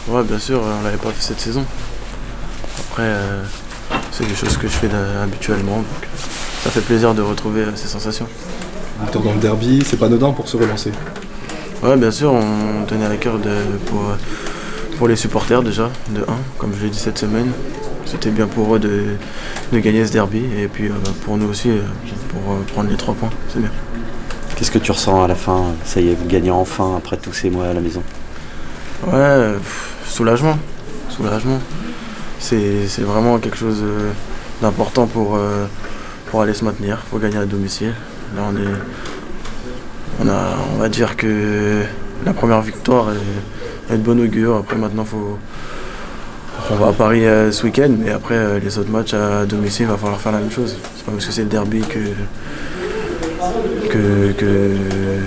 Ouais, bien sûr, on l'avait pas fait cette saison. Après, c'est des choses que je fais habituellement, donc ça fait plaisir de retrouver ces sensations. Victoire dans le derby, c'est pas anodin pour se relancer. Ouais, bien sûr, on tenait à cœur pour les supporters déjà, de 1, comme je l'ai dit cette semaine. C'était bien pour eux de gagner ce derby, et puis pour nous aussi, pour prendre les 3 points, c'est bien. Qu'est-ce que tu ressens à la fin? Ça y est, vous gagnez enfin après tous ces mois à la maison. Ouais, soulagement. Soulagement. C'est vraiment quelque chose d'important pour aller se maintenir. Il faut gagner à domicile. Là, on va dire que la première victoire est de bon augure. Après, maintenant, on va à Paris ce week-end, mais après, les autres matchs à domicile, il va falloir faire la même chose. C'est pas parce que c'est le derby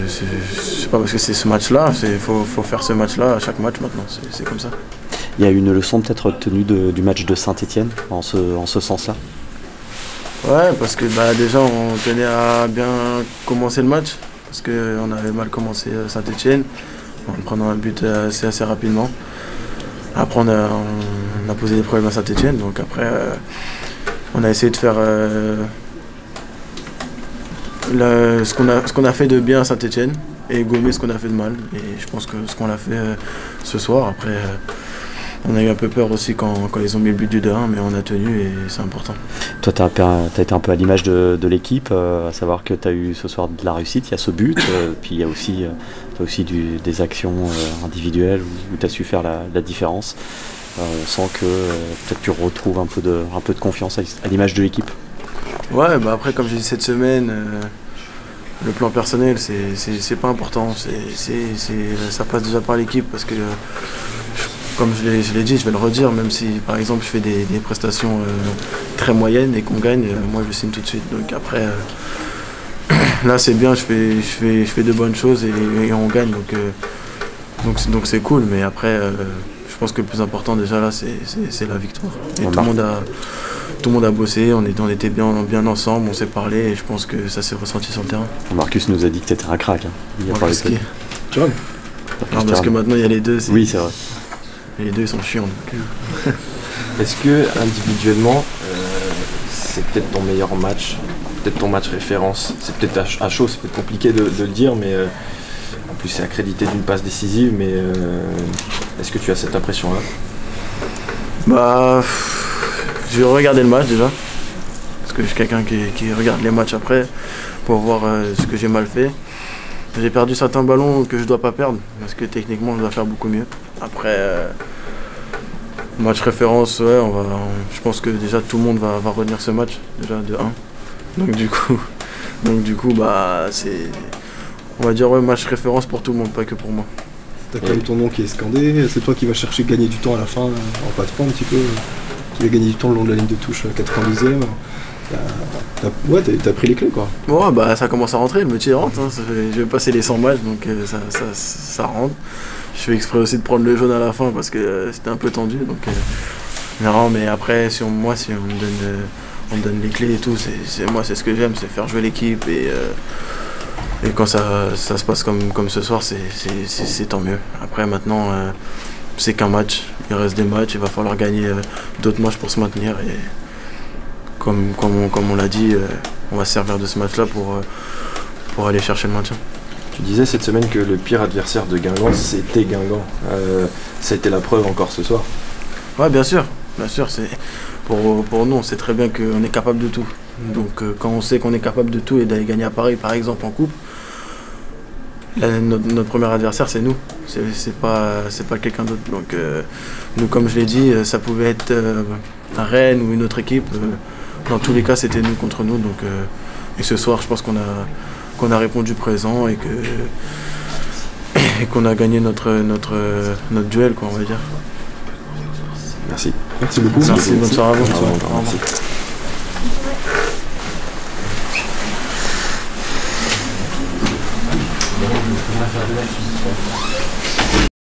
c'est pas parce que c'est ce match-là, faut faire ce match-là à chaque match maintenant, c'est comme ça. Il y a une leçon peut-être retenue du match de Saint-Etienne en ce sens-là? Ouais, parce que déjà on tenait à bien commencer le match, parce qu'on avait mal commencé Saint-Etienne, en prenant un but assez rapidement. Après on a posé des problèmes à Saint-Etienne, donc après on a essayé de faire ce qu'on a fait de bien à Saint-Etienne et gommer ce qu'on a fait de mal. Et je pense que ce qu'on a fait ce soir, après on a eu un peu peur aussi quand ils ont mis le but du 2-1, mais on a tenu et c'est important. Toi, tu as été un peu à l'image de l'équipe, à savoir que tu as eu ce soir de la réussite, il y a ce but, puis il y a aussi, des actions individuelles où tu as su faire la différence. On sent que peut-être tu retrouves un peu de confiance à l'image de l'équipe. Ouais, après comme j'ai dit cette semaine, le plan personnel c'est pas important, ça passe déjà par l'équipe parce que comme je l'ai dit, je vais le redire, même si par exemple je fais des prestations très moyennes et qu'on gagne, moi je signe tout de suite. Donc après, là c'est bien, je fais de bonnes choses et on gagne, donc c'est cool. Mais après, je pense que le plus important déjà là c'est la victoire. Et tout le monde a bossé, on était bien ensemble, on s'est parlé et je pense que ça s'est ressenti sur le terrain. Marcus nous a dit que tu étais un crack. Il a parlé de Tu vois? Parce que maintenant il y a les deux. Oui, c'est vrai. Et les deux ils sont chiants. Est-ce que individuellement, c'est peut-être ton meilleur match, peut-être ton match référence? C'est peut-être à chaud, c'est peut-être compliqué de le dire, mais en plus c'est accrédité d'une passe décisive, mais est-ce que tu as cette impression-là? Je vais regarder le match déjà, parce que je suis quelqu'un qui regarde les matchs après pour voir ce que j'ai mal fait. J'ai perdu certains ballons que je dois pas perdre, parce que techniquement je dois faire beaucoup mieux. Après, match référence, ouais, je pense que déjà tout le monde va retenir ce match, déjà de 1. Donc du coup on va dire ouais, match référence pour tout le monde, pas que pour moi. T'as quand même ton nom qui est scandé, c'est toi qui vas chercher gagner du temps à la fin en patron un petit peu, qui va gagner du temps le long de la ligne de touche 92e. T'as pris les clés quoi. Ouais, ça commence à rentrer, le métier rentre, hein. Je vais passer les 100 matchs, donc ça rentre. Je fais exprès aussi de prendre le jaune à la fin parce que c'était un peu tendu. Donc, non, mais après, si on me donne les clés et tout, c'est ce que j'aime, c'est faire jouer l'équipe. Et quand ça se passe comme ce soir, c'est tant mieux. Après, maintenant, c'est qu'un match. Il reste des matchs, il va falloir gagner d'autres matchs pour se maintenir. Et comme on l'a dit, on va se servir de ce match-là pour aller chercher le maintien. Tu disais cette semaine que le pire adversaire de Guingamp, c'était Guingamp. Ça a été la preuve encore ce soir. Ouais, bien sûr. Pour nous, on sait très bien qu'on est capable de tout. Donc quand on sait qu'on est capable de tout et d'aller gagner à Paris, par exemple, en coupe, notre premier adversaire, c'est nous. C'est pas quelqu'un d'autre. Donc nous, comme je l'ai dit, ça pouvait être un Rennes ou une autre équipe. Dans tous les cas, c'était nous contre nous. Donc, et ce soir, je pense qu'on a répondu présent et qu'on a gagné notre duel, quoi, on va dire. Merci. Merci beaucoup. Merci, bonne soirée à vous. Au revoir.